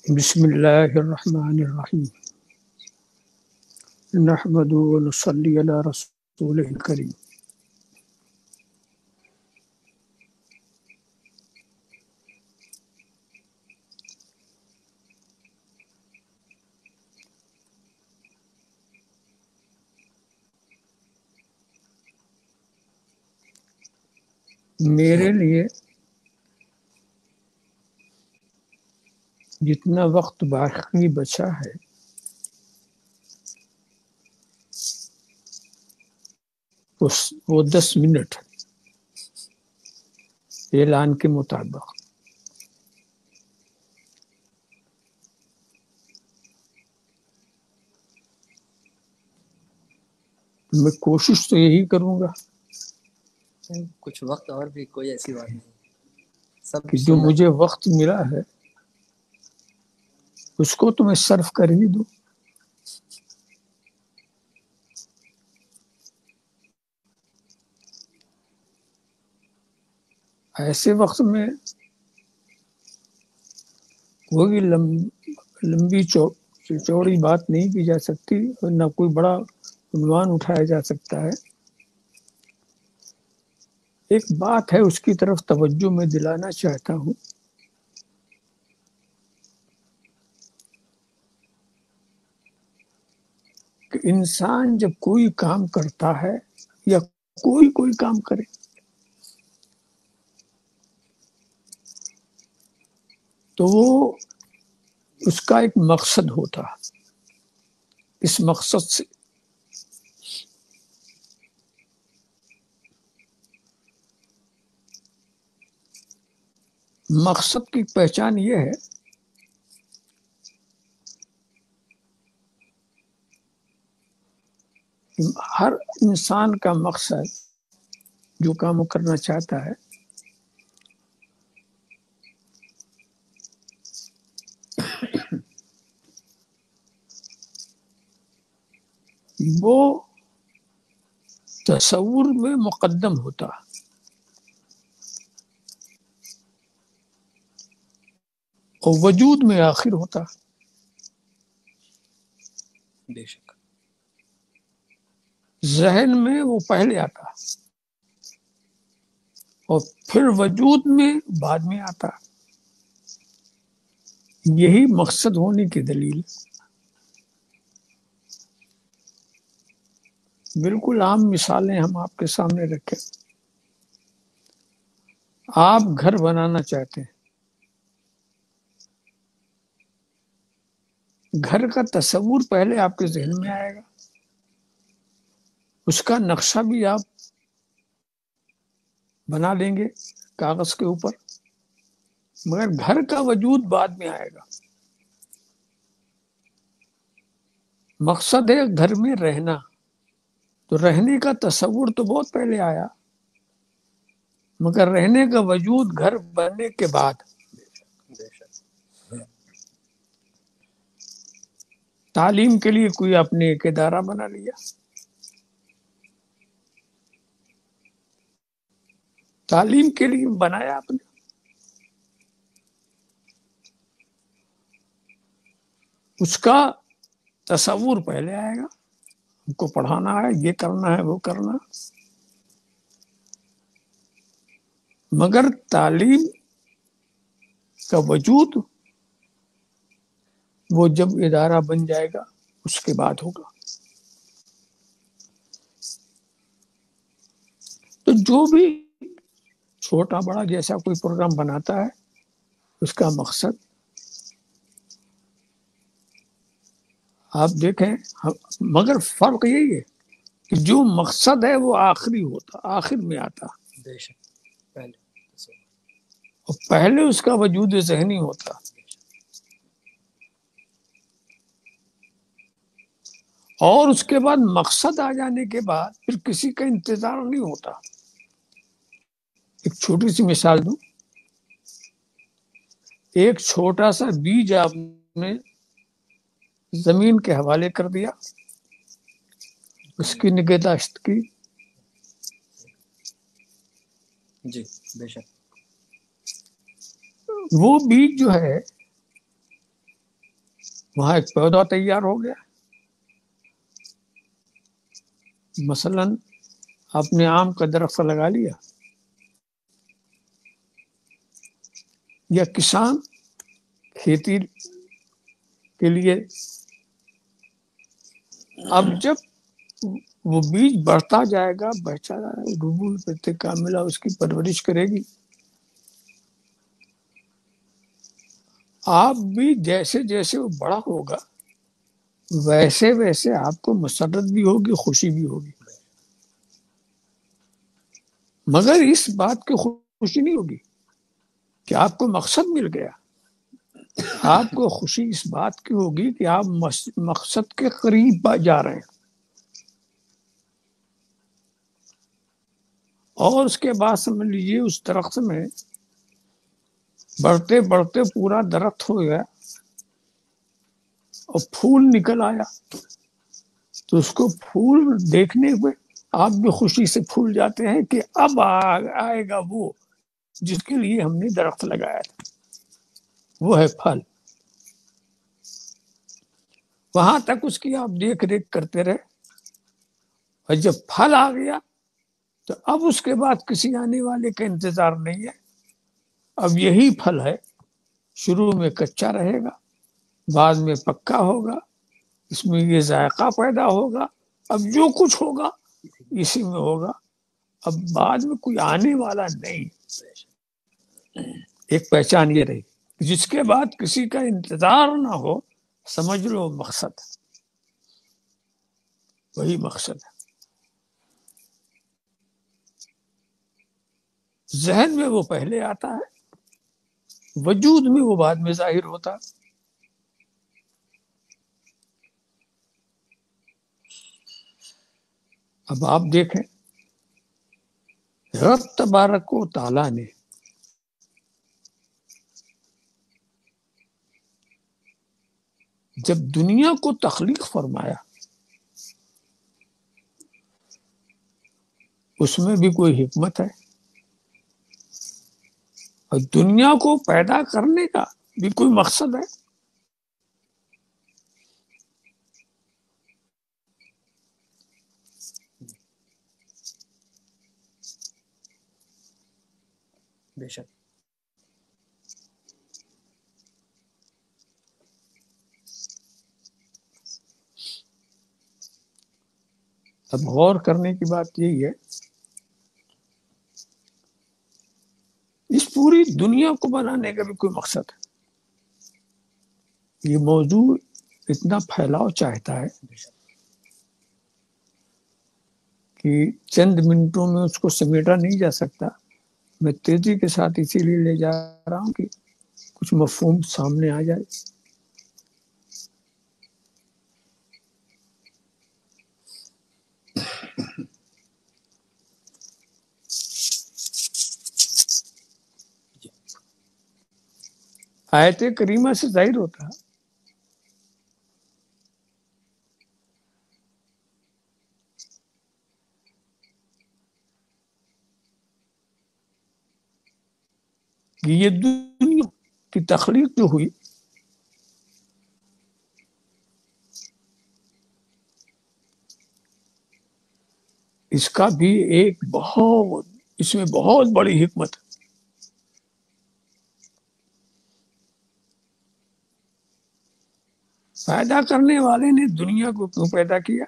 بسم اللہ الرحمن الرحیم نحمد و نصلی علی رسول کریم. میرے لیے جتنا وقت باقی بچا ہے وہ 10 منٹ اعلان کے مطابق. میں کوشش تو یہی کروں گا کچھ وقت اور بھی کوئی ایسی بات نہیں سب کہ جو مجھے وقت ملا ہے اس کو تو میں صرف کر ہی دوں. ایسے وقت میں کوئی لمبی چوڑی بات نہیں کی جا سکتی اور نہ کوئی بڑا عنوان اٹھایا جا سکتا ہے. ایک بات ہے اس کی طرف توجہ میں دلانا چاہتا ہوں کہ انسان جب کوئی کام کرتا ہے یا کوئی کام کرے تو وہ اس کا ایک مقصد ہوتا ہے. اس مقصد سے مقصد کی پہچان یہ ہے کہ ہر انسان کا مقصد جو کام وہ کرنا چاہتا ہے وہ تصور میں مقدم ہوتا اور وجود میں آخر ہوتا. بے شک ذہن میں وہ پہلے آتا اور پھر وجود میں بعد میں آتا. یہی مقصد ہونے کی دلیل. بالکل عام مثالیں ہم آپ کے سامنے رکھیں. آپ گھر بنانا چاہتے ہیں، گھر کا تصور پہلے آپ کے ذہن میں آئے گا، اس کا نقشہ بھی آپ بنا لیں گے کاغذ کے اوپر، مگر گھر کا وجود بعد میں آئے گا. مقصد ہے گھر میں رہنا، تو رہنے کا تصور تو بہت پہلے آیا، مگر رہنے کا وجود گھر بننے کے بعد. بے شک تعلیم کے لیے کوئی آپ نے ایک ادارہ بنا لیا، تعلیم کے لیے بنایا آپ نے، اس کا تصور پہلے آئے گا، ہم کو پڑھانا ہے، یہ کرنا ہے، وہ کرنا. مگر تعلیم کا وجود وہ جب ادارہ بن جائے گا اس کے بعد ہوگا. تو جو بھی چھوٹا بڑا جیسا کوئی پروگرام بناتا ہے اس کا مقصد آپ دیکھیں، مگر فرق یہی ہے کہ جو مقصد ہے وہ آخری ہوتا، آخر میں آتا، بے شک پہلے اور پہلے اس کا وجود ذہنی ہوتا. اور اس کے بعد مقصد آ جانے کے بعد پھر کسی کا انتظار نہیں ہوتا. ایک چھوٹی سی مثال دوں، ایک چھوٹا سا بیج آپ نے زمین کے حوالے کر دیا، اس کی نگہداشت کی، جی بے شک وہ بیج جو ہے وہاں ایک پودا تیار ہو گیا. مثلا آپ نے آم کا درخت لگا لیا، یا کسان کھیتی کے لیے، اب جب وہ بیج بڑھتا جائے گا، بڑھتا جائے گا، ربو پتے کا ملا اس کی پرورش کرے گی. آپ بھی جیسے جیسے وہ بڑا ہوگا ویسے ویسے آپ کو مسرت بھی ہوگی، خوشی بھی ہوگی. مگر اس بات کی خوشی نہیں ہوگی کہ آپ کو مقصد مل گیا. آپ کو خوشی اس بات کی ہوگی کہ آپ مقصد کے قریب جا رہے ہیں. اور اس کے بعد سمجھ لیجیے اس درخت میں بڑھتے بڑھتے پورا درخت ہو گیا اور پھول نکل آیا، تو اس کو پھول دیکھنے پہ آپ بھی خوشی سے پھول جاتے ہیں کہ اب آئے گا وہ جس کے لیے ہم نے درخت لگایا تھا، وہ ہے پھل. وہاں تک اس کی آپ دیکھ ریکھ کرتے رہے، اور جب پھل آ گیا تو اب اس کے بعد کسی آنے والے کا انتظار نہیں ہے. اب یہی پھل ہے، شروع میں کچا رہے گا، بعد میں پکا ہوگا، اس میں یہ ذائقہ پیدا ہوگا، اب جو کچھ ہوگا اسی میں ہوگا. اب بعد میں کوئی آنے والا نہیں. ایک پہچان یہ رہی، جس کے بعد کسی کا انتظار نہ ہو، سمجھ لو مقصد، وہی مقصد ہے. ذہن میں وہ پہلے آتا ہے، وجود میں وہ بعد میں ظاہر ہوتا. اب آپ دیکھیں، رب تبارک و تعالیٰ نے جب دنیا کو تخلیق فرمایا، اس میں بھی کوئی حکمت ہے، اور دنیا کو پیدا کرنے کا بھی کوئی مقصد ہے. بے شک. اب غور کرنے کی بات یہی ہے، اس پوری دنیا کو بنانے کا بھی کوئی مقصد ہے. یہ موضوع اتنا پھیلاؤ چاہتا ہے کہ چند منٹوں میں اس کو سمیٹا نہیں جا سکتا. میں تیزی کے ساتھ اسی لیے لے جا رہا ہوں کہ کچھ مفہوم سامنے آ جائے. آیت کریمہ سے ظاہر ہوتا ہے کہ یہ دنیا کی تخلیق جو ہوئی، اس کا بھی ایک بہت، اس میں بہت بڑی حکمت ہے. پیدا کرنے والے نے دنیا کو کیوں پیدا کیا؟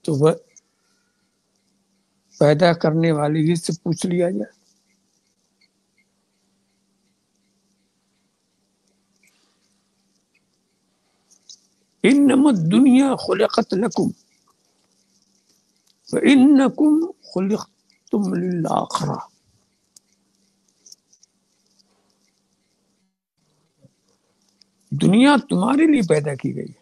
تو وہ پیدا کرنے والے ہی سے پوچھ لیا جائے. انما الدنیا خلقت لکم وانکم خلقتم للآخرہ. دنیا تمہارے لیے پیدا کی گئی ہے،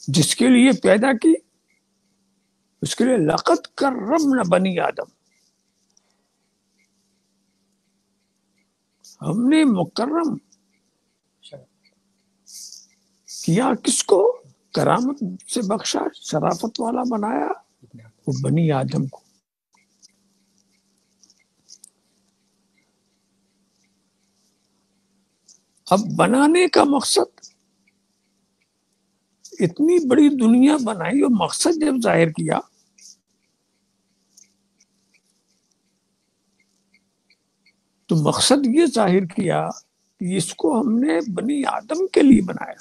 جس کے لیے پیدا کی اس کے لیے لقد کرمنا بنی آدم. ہم نے مکرم کیا کس کو؟ کرامت سے بخشا، شرافت والا بنایا وہ بنی آدم کو۔ اب بنانے کا مقصد، اتنی بڑی دنیا بنائی اور مقصد جب ظاہر کیا تو مقصد یہ ظاہر کیا کہ اس کو ہم نے بنی آدم کے لیے بنایا،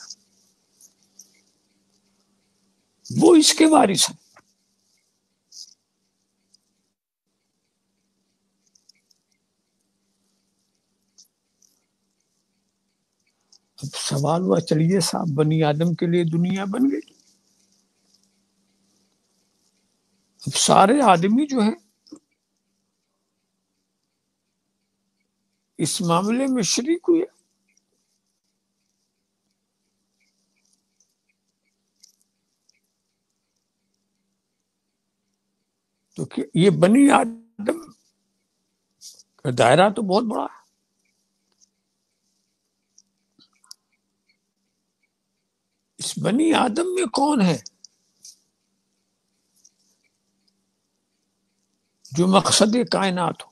وہ اس کے وارث ہیں۔ اب سوال ہوا چلیے صاحب بنی آدم کے لیے دنیا بن گئی، اب سارے آدمی جو ہیں اس معاملے میں شریک ہوئے، تو یہ بنی آدم کا دائرہ تو بہت بڑا ہے۔ اس بنی آدم میں کون ہے جو مقصد کائنات ہو؟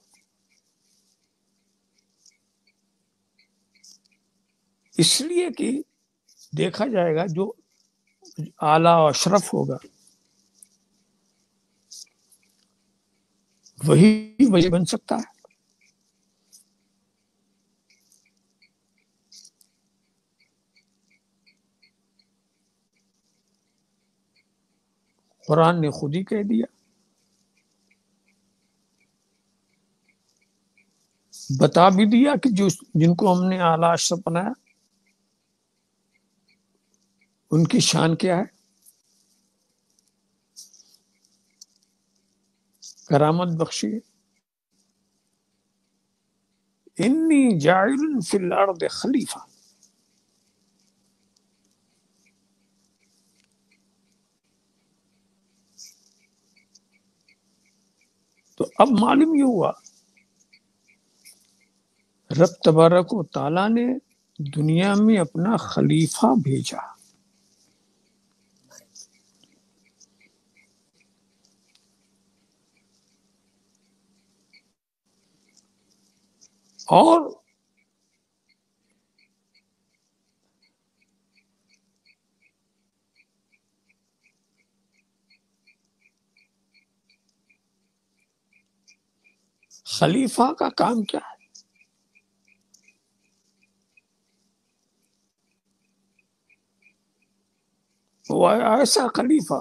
اس لیے کہ دیکھا جائے گا جو اعلیٰ و اشرف ہوگا وہی وجہ بن سکتا ہے۔ قرآن نے خود ہی کہہ دیا، بتا بھی دیا کہ جن کو ہم نے اعلیٰ اشرف بنایا ان کی شان کیا ہے، کرامت بخشی ہے۔ انی جاعل فی الارض خلیفہ، تو اب معلوم یہ ہوا رب تبارک و تعالیٰ نے دنیا میں اپنا خلیفہ بھیجا، اور خلیفہ کا کام کیا ہے؟ وہ ایسا خلیفہ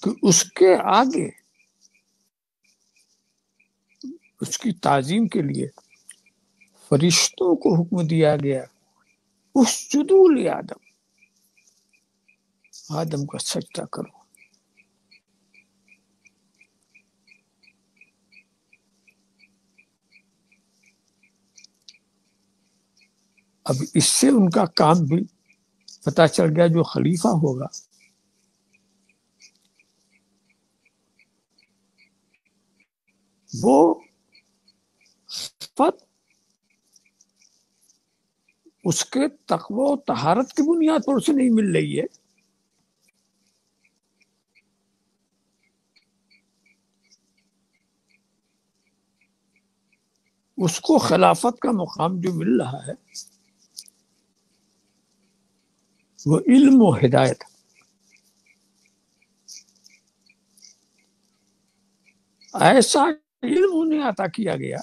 کہ اس کے آگے اس کی تعظیم کے لیے فرشتوں کو حکم دیا گیا اسجدوا لآدم، آدم کا سجدہ کرو۔ اب اس سے ان کا کام بھی پتہ چل گیا، جو خلیفہ ہوگا وہ خلافت اس کے تقوی و طہارت کی بنیاد پر اسے نہیں مل رہی ہے، اس کو خلافت کا مقام جو مل رہا ہے وہ علم و ہدایت۔ ایسا علم انہیں عطا کیا گیا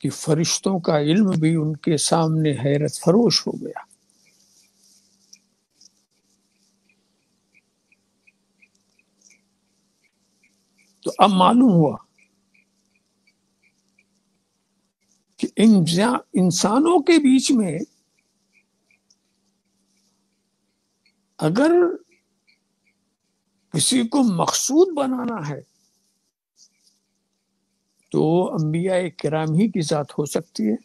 کہ فرشتوں کا علم بھی ان کے سامنے حیرت فروش ہو گیا۔ تو اب معلوم ہوا کہ انسانوں کے بیچ میں اگر کسی کو مقصود بنانا ہے تو انبیاء کرام ہی کی ذات ہو سکتی ہے۔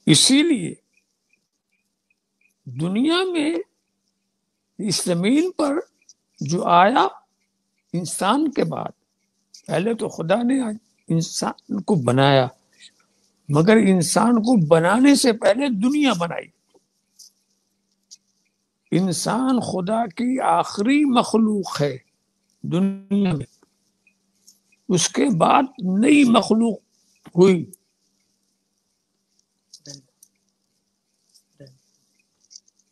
اسی لیے دنیا میں اس زمین پر جو آیا انسان کے بعد پہلے تو خدا نے انسان کو بنایا، مگر انسان کو بنانے سے پہلے دنیا بنائی۔ انسان خدا کی آخری مخلوق ہے دنیا میں، اس کے بعد نئی مخلوق ہوئی۔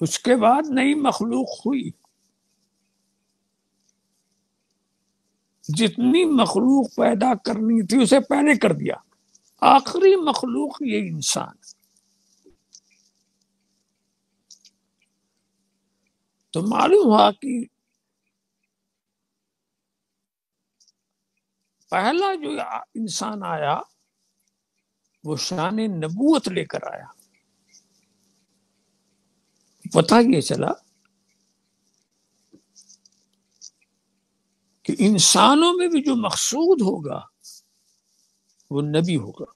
اس کے بعد نئی مخلوق ہوئی۔ جتنی مخلوق پیدا کرنی تھی اسے پہلے کر دیا، آخری مخلوق یہ انسان۔ تو معلوم ہوا کہ پہلا جو انسان آیا وہ شان نبوت لے کر آیا۔ پتہ یہ چلا کہ انسانوں میں بھی جو مقصود ہوگا وہ نبی ہوگا۔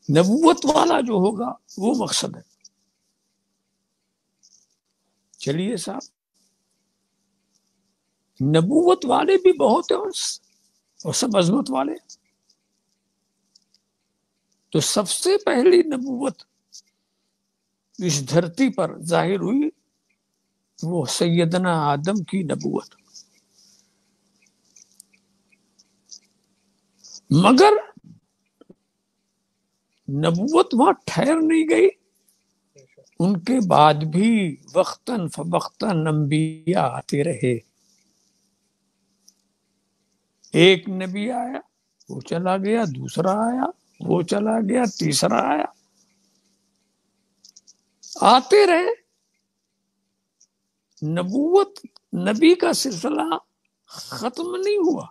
نبوت والا جو ہوگا وہ مقصد ہے۔ چلیے صاحب، نبوت والے بھی بہت ہیں اور سب عظمت والے۔ تو سب سے پہلی نبوت اس دھرتی پر ظاہر ہوئی وہ سیدنا آدم کی نبوت۔ مگر نبوت وہاں ٹھہر نہیں گئی، ان کے بعد بھی وقتاً فوقتاً انبیاء آتے رہے۔ ایک نبی آیا، وہ چلا گیا، دوسرا آیا، وہ چلا گیا، تیسرا آیا، آتے رہے۔ نبوت، نبی کا سلسلہ ختم نہیں ہوا۔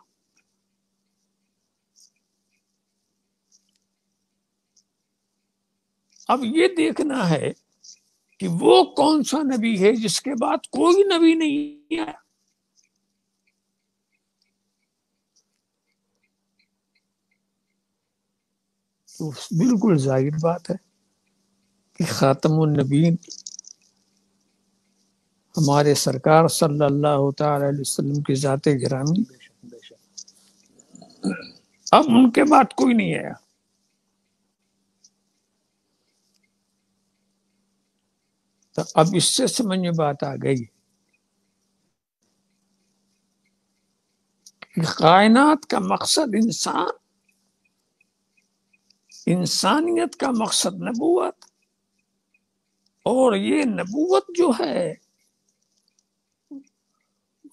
اب یہ دیکھنا ہے کہ وہ کون سا نبی ہے جس کے بعد کوئی نبی نہیں آیا۔ تو بالکل ظاہر بات ہے کہ خاتم النبیین ہمارے سرکار صلی اللہ تعالی علیہ وسلم کی ذات گرامی، اب ان کے بعد کوئی نہیں آیا۔ تو اب اس سے سمجھ میں بات آ گئی کہ کائنات کا مقصد انسان، انسانیت کا مقصد نبوت، اور یہ نبوت جو ہے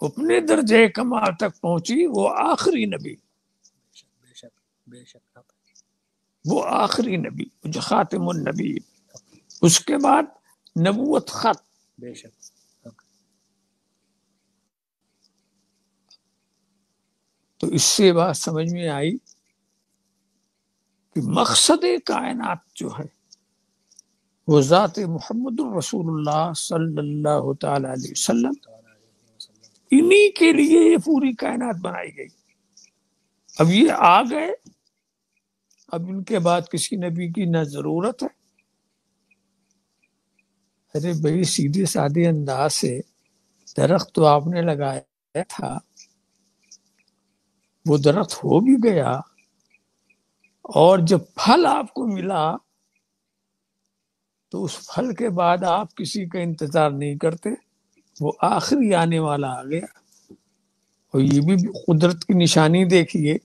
اپنے درجے کمال تک پہنچی، وہ آخری نبی، وہ آخری نبی جو خاتم النبی، اس کے بعد نبوت ختم۔ بے شک۔ تو اس سے بات سمجھ میں آئی کہ مقصد کائنات جو ہے وہ ذات محمد الرسول اللہ صلی اللہ تعالی علیہ وسلم، انہی کے لیے یہ پوری کائنات بنائی گئی۔ اب یہ آ گئے، اب ان کے بعد کسی نبی کی نہ ضرورت ہے۔ ارے بھائی، سیدھے سادے انداز سے درخت تو آپ نے لگایا تھا، وہ درخت ہو بھی گیا، اور جب پھل آپ کو ملا تو اس پھل کے بعد آپ کسی کا انتظار نہیں کرتے، وہ آخری آنے والا آ گیا۔ اور یہ بھی قدرت کی نشانی دیکھیے،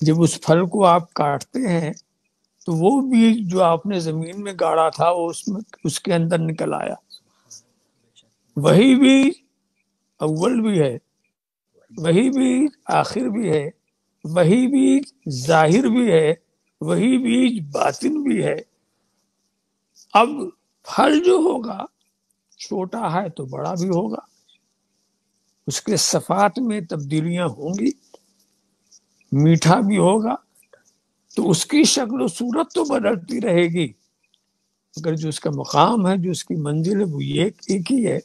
جب اس پھل کو آپ کاٹتے ہیں تو وہ بیج جو آپ نے زمین میں گاڑا تھا وہ اس کے اندر نکل آیا۔ وہی بیج اول بھی ہے، وہی بیج آخر بھی ہے، وہی بیج ظاہر بھی ہے، وہی بیج باطن بھی ہے۔ اب پھل جو ہوگا چھوٹا ہے تو بڑا بھی ہوگا، اس کے صفات میں تبدیلیاں ہوں گی، میٹھا بھی ہوگا، تو اس کی شکل و صورت تو بدلتی رہے گی، مگر جو اس کا مقام ہے، جو اس کی منزل ہے، وہ ایک ہی ہے۔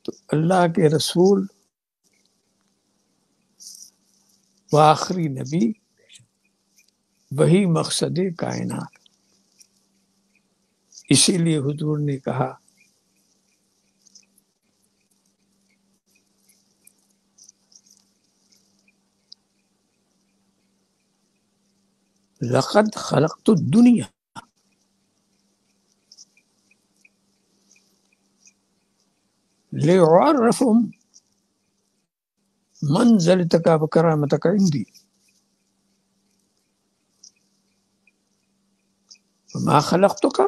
تو اللہ کے رسول وہ آخری نبی، وہی مقصد کائنات۔ اسی لیے حضور نے کہا لقد خلقت الدنیا ليعرف منزلتك وكرامتك عندي وما خلقتك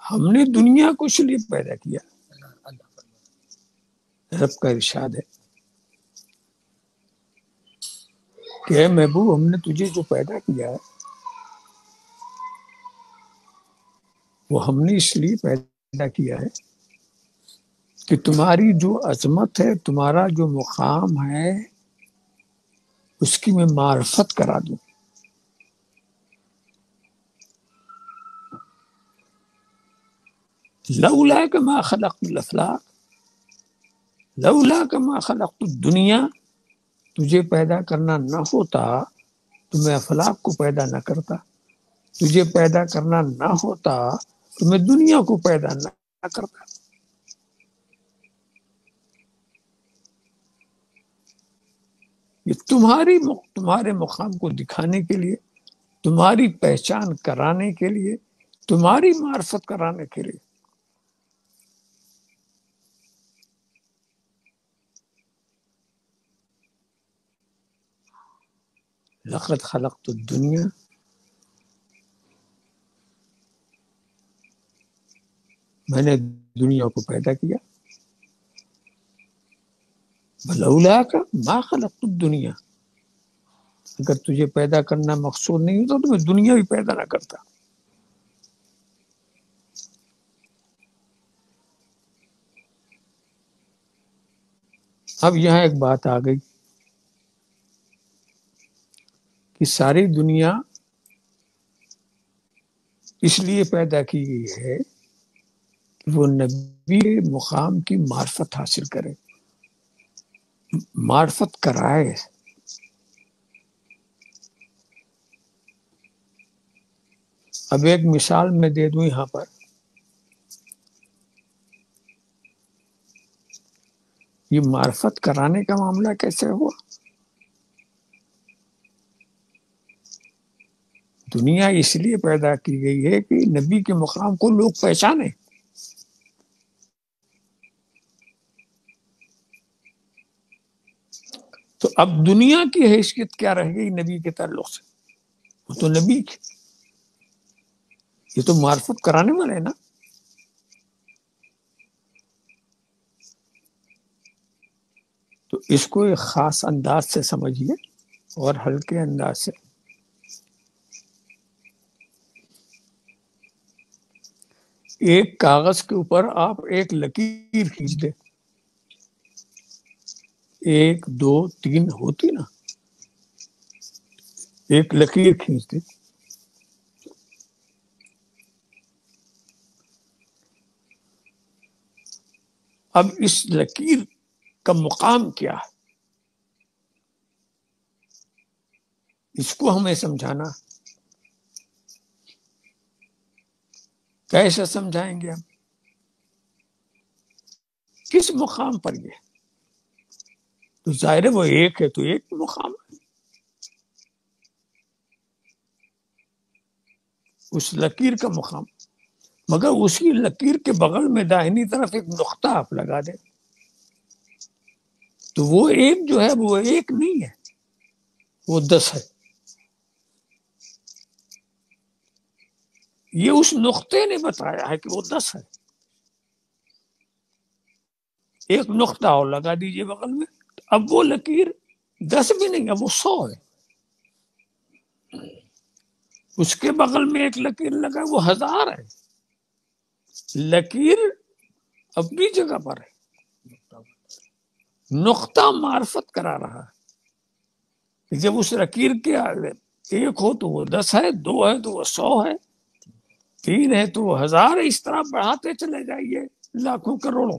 ہم نے دنیا کو اس لیے پیدا کیا. رب کا ارشاد ہے کہ اے محبوب ہم نے تجھے جو پیدا کیا ہے وہ ہم نے اس لیے پیدا کیا ہے کہ تمہاری جو عظمت ہے، تمہارا جو مقام ہے، اس کی میں معرفت کرا دوں. لولا کہ ما خلقت الافلاق، لولا کہ ما خلقت الدنیا، تجھے پیدا کرنا نہ ہوتا تو میں افلاق کو پیدا نہ کرتا، تجھے پیدا کرنا نہ ہوتا تو میں دنیا کو پیدا نہ کرتا. یہ تمہارے مقام کو دکھانے کے لیے، تمہاری پہچان کرانے کے لیے، تمہاری معرفت کرانے کے لیے. لقد خلقت الدنیا، میں نے دنیا کو پیدا کیا. لولا کا ما خلقت الدنیا، اگر تجھے پیدا کرنا مقصود نہیں ہوتا تو میں دنیا بھی پیدا نہ کرتا. اب یہاں ایک بات آ گئی کہ ساری دنیا اس لیے پیدا کی گئی ہے کہ وہ نبی مقام کی معرفت حاصل کرے، معرفت کرائے. اب ایک مثال میں دے دوں یہاں پر. یہ معرفت کرانے کا معاملہ کیسے ہوا؟ دنیا اس لیے پیدا کی گئی ہے کہ نبی کے مقام کو لوگ پہچانے. تو اب دنیا کی حیثیت کیا رہ گئی نبی کے تعلق سے؟ وہ تو نبی کی، یہ تو معرفت کرانے والے ہیں نا. تو اس کو ایک خاص انداز سے سمجھیے اور ہلکے انداز سے. ایک کاغذ کے اوپر آپ ایک لکیر کھینچ دیں، 1 2 3 ہوتی نا، ایک لکیر کھینچ دیں. اب اس لکیر کا مقام کیا ہے، اس کو ہمیں سمجھانا. کیسے سمجھائیں گے ہم؟ کس مقام پر یہ؟ تو ظاہر ہے وہ ایک ہے تو ایک مقام ہے. اس لکیر کا مقام، مگر اسی لکیر کے بغل میں داہنی طرف ایک نقطہ آپ لگا دیں تو وہ ایک جو ہے وہ ایک نہیں ہے، وہ 10 ہے. یہ اس نقطے نے بتایا ہے کہ وہ 10 ہے. ایک نقطہ اور لگا دیجئے بغل میں، اب وہ لکیر 10 بھی نہیں ہے، وہ 100 ہے. اس کے بغل میں ایک لکیر لگا، وہ 1000 ہے. لکیر اپنی جگہ پر ہے، نقطہ معرفت کرا رہا ہے. جب اس لکیر کے آگے 1 ہو تو وہ 10 ہے، 2 ہے تو وہ 100 ہے، 3 ہے تو وہ 1000 ہے. اس طرح بڑھاتے چلے جائیے لاکھوں کروڑوں.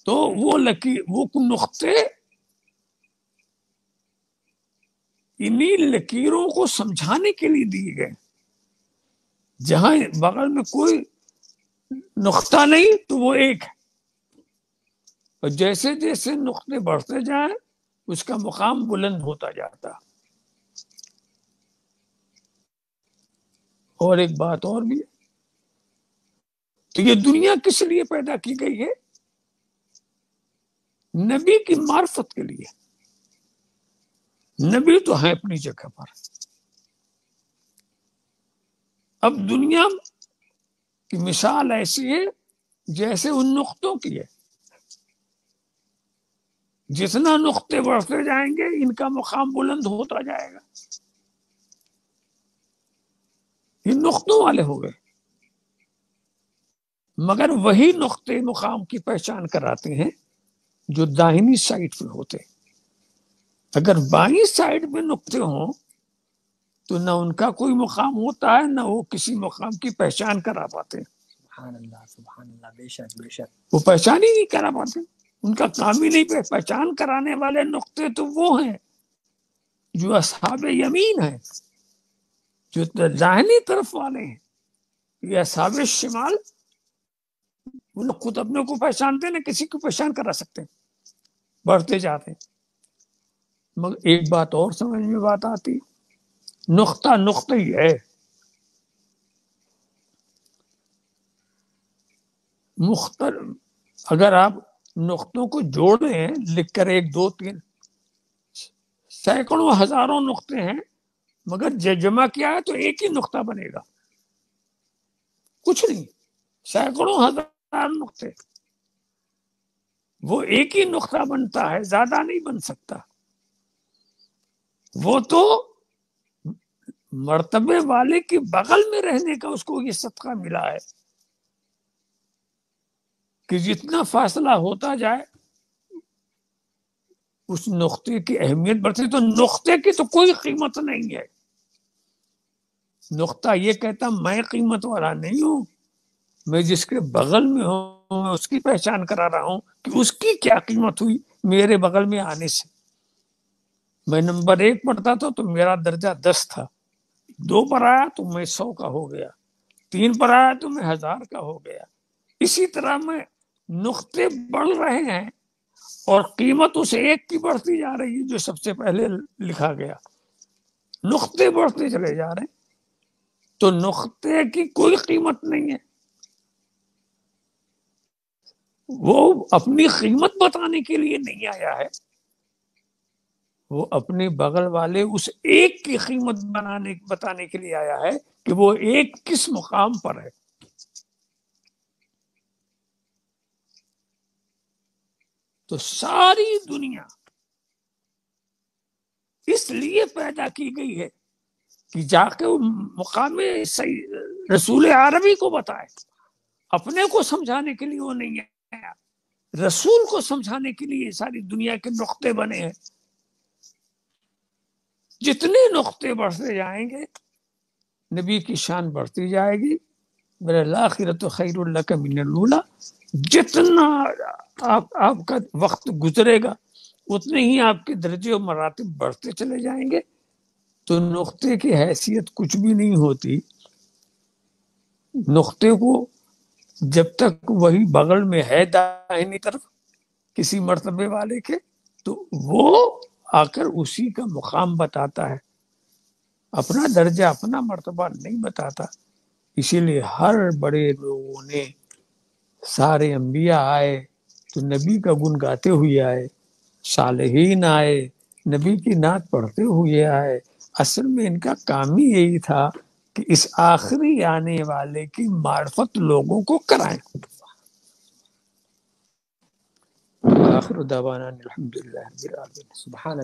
تو وہ لکیر، وہ نقطے انہی لکیروں کو سمجھانے کے لیے دیے گئے. جہاں بغل میں کوئی نقطہ نہیں تو وہ ایک ہے، اور جیسے جیسے نقطے بڑھتے جائیں اس کا مقام بلند ہوتا جاتا۔ اور ایک بات اور بھی ہے، تو یہ دنیا کس لیے پیدا کی گئی ہے؟ نبی کی معرفت کے لیے۔ نبی تو ہے اپنی جگہ پر، اب دنیا کی مثال ایسی ہے جیسے ان نقطوں کی ہے، جتنا نقطے بڑھتے جائیں گے ان کا مقام بلند ہوتا جائے گا۔ یہ نقطوں والے ہو گئے، مگر وہی نقطے مقام کی پہچان کراتے ہیں جو داہنی سائڈ پہ ہوتے۔ اگر بائیں سائڈ پہ نقطے ہوں تو نہ ان کا کوئی مقام ہوتا ہے، نہ وہ کسی مقام کی پہچان کرا پاتے۔ سبحان اللہ، بے شک بے شک۔ وہ پہچان ہی نہیں کرا پاتے، ان کا کام ہی نہیں۔ پہچان کرانے والے نقطے تو وہ ہیں جو اصحاب یمین ہیں، جو داہنی طرف والے ہیں۔ یہ اصحاب شمال وہ خود اپنے کو پہچانتے نہ کسی کو پہچان کرا سکتے، بڑھتے جاتے۔ مگر ایک بات اور سمجھ میں بات آتی، نقطہ نقطہ ہی ہے، اگر آپ نقطوں کو جوڑ رہے ہیں لکھ کر 1 2 3 سینکڑوں ہزاروں نقطے ہیں، مگر جمع کیا ہے تو ایک ہی نقطہ بنے گا، کچھ نہیں۔ سینکڑوں ہزار نقطے، وہ ایک ہی نقطہ بنتا ہے، زیادہ نہیں بن سکتا۔ وہ تو مرتبے والے کی بغل میں رہنے کا اس کو یہ صدقہ ملا ہے کہ جتنا فاصلہ ہوتا جائے اس نقطے کی اہمیت بڑھتی۔ تو نقطے کی تو کوئی قیمت نہیں ہے۔ نقطہ یہ کہتا میں قیمت والا نہیں ہوں، میں جس کے بغل میں ہوں میں اس کی پہچان کرا رہا ہوں کہ اس کی کیا قیمت ہوئی میرے بغل میں آنے سے۔ میں نمبر 1 پڑھتا تھا تو میرا درجہ 10 تھا، 2 پر آیا تو میں 100 کا ہو گیا، 3 پر آیا تو میں 1000 کا ہو گیا۔ اسی طرح میں نقطے بڑھ رہے ہیں اور قیمت اس ایک کی بڑھتی جا رہی ہے جو سب سے پہلے لکھا گیا۔ نقطے بڑھتے چلے جا رہے ہیں، تو نقطے کی کوئی قیمت نہیں ہے۔ وہ اپنی قیمت بتانے کے لیے نہیں آیا ہے، وہ اپنے بغل والے اس ایک کی قیمت بتانے کے لیے آیا ہے کہ وہ ایک کس مقام پر ہے۔ تو ساری دنیا اس لیے پیدا کی گئی ہے کہ جا کے وہ مقام رسول عربی کو بتائے۔ اپنے کو سمجھانے کے لیے وہ نہیں آیا، رسول کو سمجھانے کے لیے ساری دنیا کے نقطے بنے ہیں۔ جتنے نقطے بڑھتے جائیں گے نبی کی شان بڑھتی جائے گی۔ وَلَلْآخِرَةُ خَيْرٌ لَكَ مِنَ الْأُولَىٰ، جتنا آپ کا وقت گزرے گا اتنے ہی آپ کے درجے و مراتب بڑھتے چلے جائیں گے۔ تو نقطے کی حیثیت کچھ بھی نہیں ہوتی۔ نقطے کو جب تک وہی بغل میں ہے دائنی طرف کسی مرتبے والے کے، تو وہ آ کر اسی کا مقام بتاتا ہے، اپنا درجہ اپنا مرتبہ نہیں بتاتا۔ اسی لیے ہر بڑے لوگوں نے، سارے انبیاء آئے تو نبی کا گن گاتے ہوئے آئے، صالحین آئے نبی کی نعت پڑھتے ہوئے آئے۔ اصل میں ان کا کام ہی یہی تھا کہ اس آخری آنے والے کی معرفت لوگوں کو کرائیں۔ آخر دعوانا الحمدللہ رب العالمین۔ سبحان